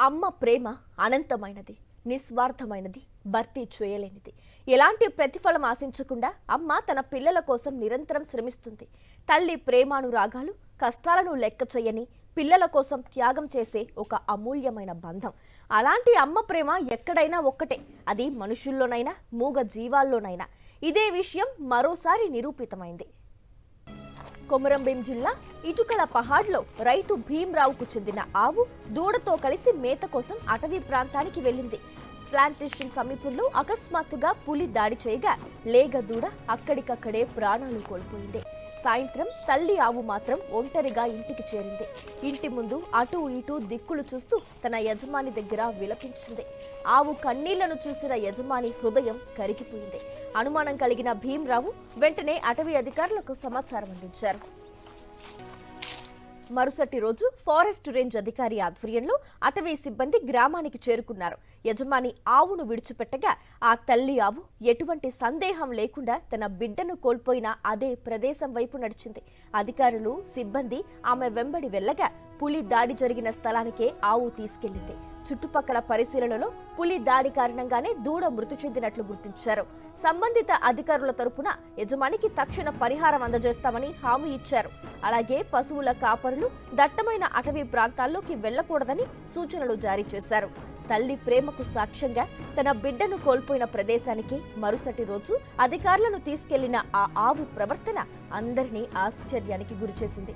అమ్మ ప్రేమ అనంతమైనది, నిస్వార్థమైనది, భర్తీ చేయలేనిది. ఎలాంటి ప్రతిఫలం ఆశించకుండా అమ్మ తన పిల్లల కోసం నిరంతరం శ్రమిస్తుంది. తల్లి ప్రేమానురాగాలు, కష్టాలను లెక్క చేయని పిల్లల కోసం త్యాగం చేసే ఒక అమూల్యమైన బంధం. అలాంటి అమ్మ ప్రేమ ఎక్కడైనా ఒక్కటే, అది మనుషుల్లోనైనా మూగ జీవాల్లోనైనా. ఇదే విషయం మరోసారి నిరూపితమైంది. కొమురంభీం జిల్లా ఇటుకల పహాడ్లో రైతు భీమ్రావుకు చెందిన ఆవు దూడతో కలిసి మేత కోసం అటవీ ప్రాంతానికి వెళ్ళింది. ప్లాంటేషన్ సమీపంలో అకస్మాత్తుగా పులి దాడి చేయగా లేగ దూడ అక్కడికక్కడే ప్రాణాలు కోల్పోయింది. సాయంత్రం తల్లి ఆవు మాత్రం ఒంటరిగా ఇంటికి చేరింది. ఇంటి ముందు అటూ ఇటూ దిక్కులు చూస్తూ తన యజమాని దగ్గర విలపించింది. ఆవు కన్నీళ్లను చూసిన యజమాని హృదయం కరిగిపోయింది. అనుమానం కలిగిన భీమ్రావు వెంటనే అటవీ అధికారులకు సమాచారం అందించారు. మరుసటి రోజు ఫారెస్ట్ రేంజ్ అధికారి ఆధ్వర్యంలో అటవీ సిబ్బంది గ్రామానికి చేరుకున్నారు. యజమాని ఆవును విడిచిపెట్టగా ఆ తల్లి ఆవు ఎటువంటి సందేహం లేకుండా తన బిడ్డను కోల్పోయిన అదే ప్రదేశం వైపు నడిచింది. అధికారులు, సిబ్బంది ఆమె వెంబడి వెళ్లగా పులి దాడి జరిగిన స్థలానికే ఆవు తీసుకెళ్లింది. చుట్టుపక్కల పరిశీలనలో పులి దాడి కారణంగానే దూడ మృతి చెందినట్లు గుర్తించారు. సంబంధిత అధికారుల తరపున యజమానికి తక్షణ పరిహారం అందజేస్తామని హామీ ఇచ్చారు. అలాగే పశువుల కాపరులు దట్టమైన అటవీ ప్రాంతాల్లోకి వెళ్లకూడదని సూచనలు జారీ చేశారు. తల్లి ప్రేమకు సాక్ష్యంగా తన బిడ్డను కోల్పోయిన ప్రదేశానికి మరుసటి రోజు అధికారులను తీసుకెళ్లిన ఆ ఆవు ప్రవర్తన అందరినీ ఆశ్చర్యానికి గురిచేసింది.